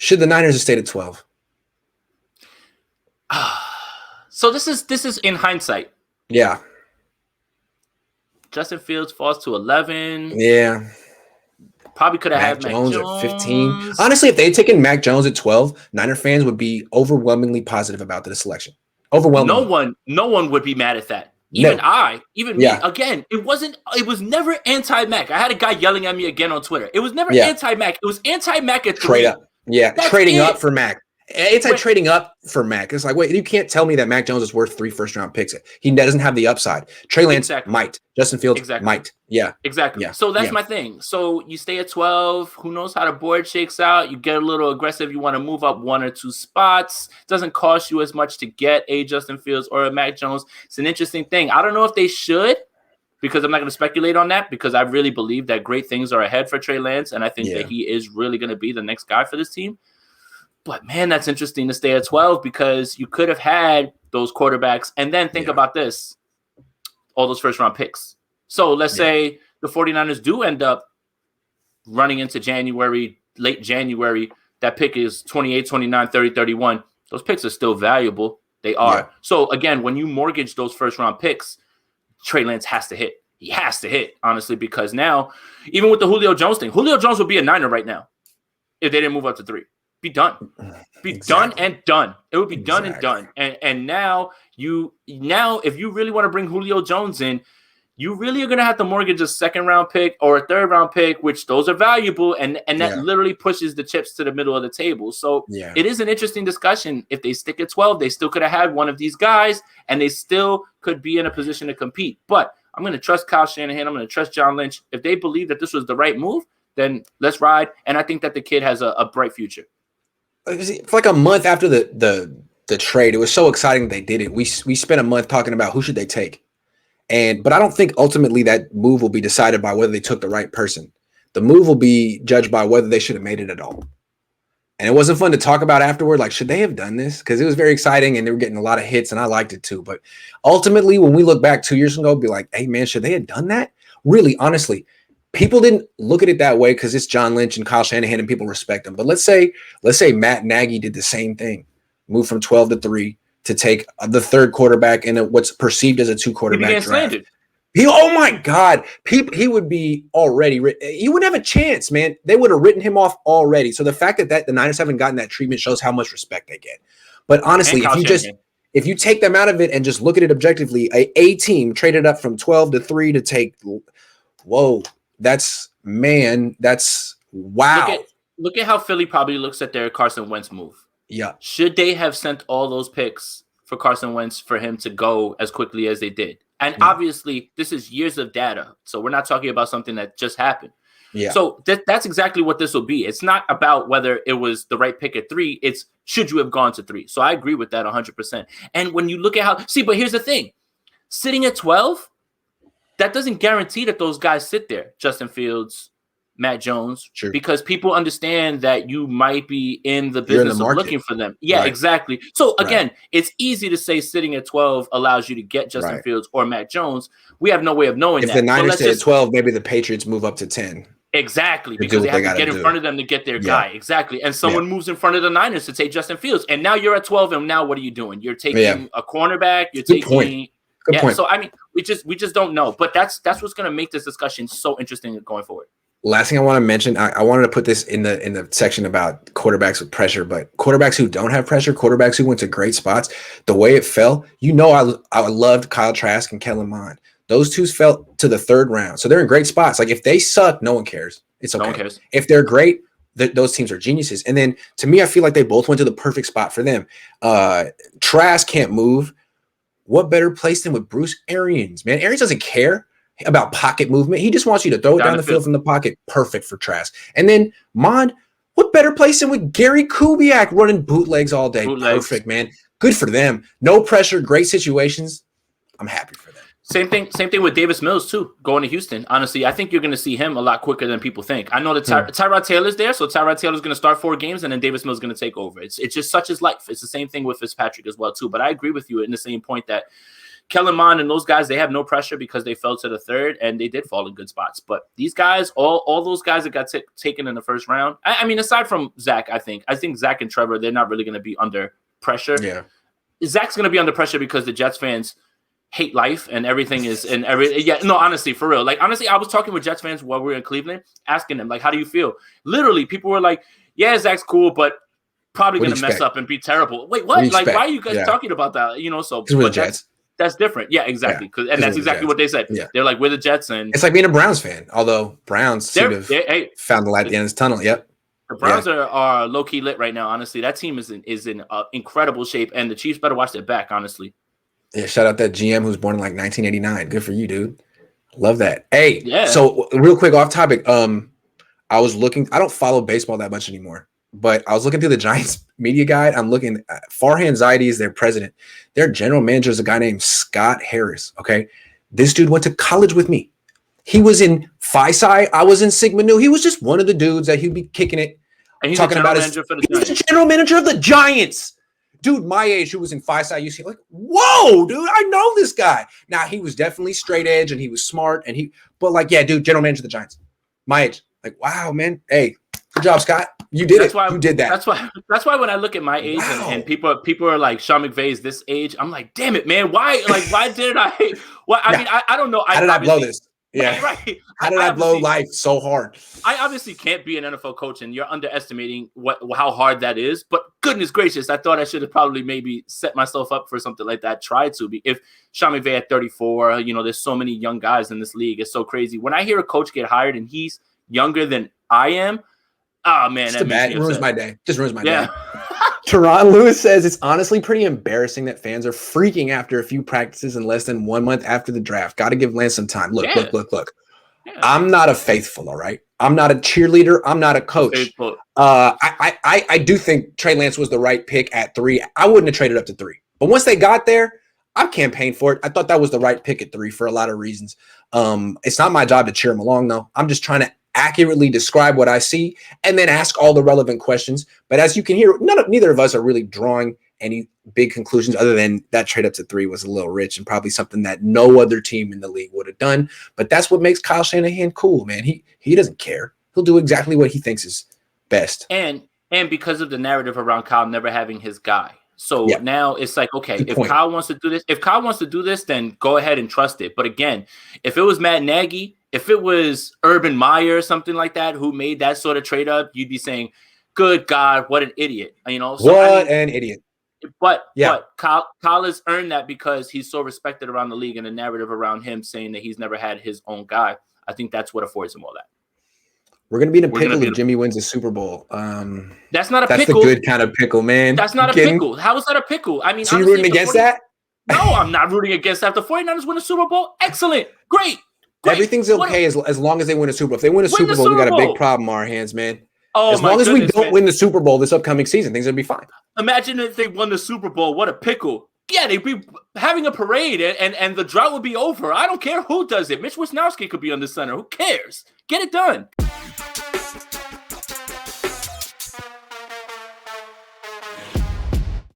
Should the Niners have stayed at 12? So this is in hindsight. Yeah. Justin Fields falls to 11. Yeah. Probably could have had Mac Mac Jones at 15. Jones. Honestly, if they had taken Mac Jones at 12, Niner fans would be overwhelmingly positive about the selection. Overwhelmingly. No one would be mad at that. Even me. Again, it was never anti-Mac. I had a guy yelling at me again on Twitter. It was never anti-Mac. It was anti-Mac at 3. Trade up. Yeah, trading up for Mac. Trading up for Mac. It's like, wait, you can't tell me that Mac Jones is worth 3 first-round picks. He doesn't have the upside. Trey Lance might. Justin Fields might. Yeah. Exactly. Yeah. So that's my thing. So you stay at 12. Who knows how the board shakes out? You get a little aggressive. You want to move up 1 or 2 spots. Doesn't cost you as much to get a Justin Fields or a Mac Jones. It's an interesting thing. I don't know if they should, because I'm not going to speculate on that, because I really believe that great things are ahead for Trey Lance, and I think that he is really going to be the next guy for this team. But, man, that's interesting to stay at 12, because you could have had those quarterbacks. And then think about this, all those first-round picks. So let's say the 49ers do end up running into January, late January. That pick is 28, 29, 30, 31. Those picks are still valuable. They are. Yeah. So, again, when you mortgage those first-round picks, Trey Lance has to hit. He has to hit, honestly, because now, even with the Julio Jones thing, Julio Jones would be a Niner right now if they didn't move up to 3. Be done. Done and done. It would be done and done. And now if you really want to bring Julio Jones in, you really are going to have to mortgage a 2nd-round pick or a 3rd-round pick, which those are valuable, and that literally pushes the chips to the middle of the table. So it is an interesting discussion. If they stick at 12, they still could have had one of these guys, and they still could be in a position to compete. But I'm going to trust Kyle Shanahan. I'm going to trust John Lynch. If they believe that this was the right move, then let's ride. And I think that the kid has a bright future. For like a month after the trade, it was so exciting they did it. We spent a month talking about who should they take. But I don't think ultimately that move will be decided by whether they took the right person. The move will be judged by whether they should have made it at all. And it wasn't fun to talk about afterward. Like, should they have done this? Because it was very exciting and they were getting a lot of hits and I liked it too. But ultimately, when we look back 2 years ago, be like, hey, man, should they have done that? Really, honestly, people didn't look at it that way because it's John Lynch and Kyle Shanahan and people respect them. But let's say Matt Nagy did the same thing, moved from 12 to 3 to take the 3rd quarterback in what's perceived as a 2-quarterback draft. Oh my God, he would be already. He wouldn't have a chance, man. They would have written him off already. So the fact that the Niners haven't gotten that treatment shows how much respect they get. But honestly, if you take them out of it and just look at it objectively, a team traded up from 12 to 3 to take. Whoa. That's wow. Look at how Philly probably looks at their Carson Wentz move. Yeah. Should they have sent all those picks for Carson Wentz for him to go as quickly as they did? And obviously, this is years of data. So we're not talking about something that just happened. Yeah. So that's exactly what this will be. It's not about whether it was the right pick at 3. It's should you have gone to 3? So I agree with that 100%. And when you look at but here's the thing. Sitting at 12, that doesn't guarantee that those guys sit there, Justin Fields, Matt Jones, because people understand that you might be in the business of looking for them. Yeah, exactly. So, again, it's easy to say sitting at 12 allows you to get Justin Fields or Matt Jones. We have no way of knowing that. If the Niners stay at 12, maybe the Patriots move up to 10. Exactly, because they have to get in front of them to get their guy. Exactly. And someone moves in front of the Niners to take Justin Fields. And now you're at 12, and now what are you doing? You're taking a cornerback. You're taking – Good point. So I mean, we just don't know, but that's what's going to make this discussion so interesting going forward. Last thing I want to mention, I wanted to put this in the section about quarterbacks with pressure, but quarterbacks who don't have pressure, quarterbacks who went to great spots, the way it fell, I loved Kyle Trask and Kellen Mond. Those two fell to the 3rd round, so they're in great spots. Like if they suck, no one cares. It's okay. No one cares. If they're great, those teams are geniuses. And then to me, I feel like they both went to the perfect spot for them. Trask can't move. What better place than with Bruce Arians, man? Arians doesn't care about pocket movement. He just wants you to throw it down the field from the pocket. Perfect for Trask. And then Mond, what better place than with Gary Kubiak running bootlegs all day? Perfect, man. Good for them. No pressure, great situations. I'm happy for them. Same thing with Davis Mills, too, going to Houston. Honestly, I think you're going to see him a lot quicker than people think. I know that Tyrod Taylor's there, so Tyrod Taylor's going to start 4 games, and then Davis Mills is going to take over. It's just such his life. It's the same thing with Fitzpatrick as well, too. But I agree with you in the same point that Kellen Mond and those guys, they have no pressure because they fell to the third, and they did fall in good spots. But these guys, all those guys that got taken in the first round, I mean, aside from Zach, I think Zach and Trevor, they're not really going to be under pressure. Yeah. Zach's going to be under pressure because the Jets fans hate life and everything is and every yeah no honestly for real, like honestly I was talking with Jets fans while we were in Cleveland, asking them like, how do you feel? Literally people were like, yeah, Zach's cool, but probably gonna mess up and be terrible. Wait, what? Like, why are you guys talking about that? You know, so but that's different. Yeah, exactly. And that's exactly what they said. Yeah. They're like, we're the Jets, and it's like being a Browns fan, although Browns seem to have found the light at the end of the tunnel. Yep. The Browns are low-key lit right now, honestly. That team is in incredible shape, and the Chiefs better watch their back, honestly. Yeah, shout out that GM who's born in like 1989. Good for you, dude. Love that. Hey, so real quick off topic. I was looking. I don't follow baseball that much anymore, but I was looking through the Giants media guide. I'm looking at Farhan Zaidi is their president. Their general manager is a guy named Scott Harris. Okay, this dude went to college with me. He was in Phi Psi. I was in Sigma Nu. He was just one of the dudes that he'd be kicking it. And he's talking about his general manager of the Giants. Dude, my age, who was in Phi Psi UC, like, whoa, dude, I know this guy. Now, he was definitely straight edge and he was smart but like, yeah, dude, general manager of the Giants. My age. Like, wow, man. Hey, good job, Scott. You did it. You did that. That's why when I look at my age and people are like, Sean McVay's this age, I'm like, damn it, man. Why did I? Well, I mean, I don't know. How did I blow this? Yeah. Right. How did I blow life so hard? I obviously can't be an NFL coach, and you're underestimating how hard that is. But goodness gracious, I thought I should have probably maybe set myself up for something like that. Tried to be. If Sean McVay at 34, there's so many young guys in this league. It's so crazy. When I hear a coach get hired and he's younger than I am, oh man, that ruins my day. Just ruins my day. Teron Lewis says it's honestly pretty embarrassing that fans are freaking after a few practices in less than 1 month after the draft. Got to give Lance some time. Look. Yeah. I'm not a faithful, all right? I'm not a cheerleader. I'm not a coach. I do think Trey Lance was the right pick at 3. I wouldn't have traded up to 3. But once they got there, I campaigned for it. I thought that was the right pick at 3 for a lot of reasons. It's not my job to cheer him along, though. I'm just trying to accurately describe what I see and then ask all the relevant questions. But as you can hear, neither of us are really drawing any big conclusions other than that trade up to 3 was a little rich and probably something that no other team in the league would have done. But that's what makes Kyle Shanahan cool, man. He doesn't care. He'll do exactly what he thinks is best. And because of the narrative around Kyle never having his guy. So now it's like, okay, if Kyle wants to do this, then go ahead and trust it. But again, if it was Matt Nagy, if it was Urban Meyer or something like that who made that sort of trade up, you'd be saying, good God, what an idiot. An idiot. But Kyle has earned that because he's so respected around the league, and the narrative around him saying that he's never had his own guy. I think that's what affords him all that. We're going to be in a pickle if Jimmy wins the Super Bowl. That's not a pickle. That's the good kind of pickle, man. That's not a pickle. How is that a pickle? I mean, so you're rooting against that? No, I'm not rooting against that. If the 49ers win a Super Bowl, excellent. Great. Everything's okay as long as they win a Super Bowl. If they win a Super Bowl, we got a big problem on our hands, man. As long as we don't win the Super Bowl this upcoming season, things will be fine. Imagine if they won the Super Bowl. What a pickle. Yeah, they'd be having a parade and the drought would be over. I don't care who does it. Mitch Wisnowski could be on the center. Who cares? Get it done.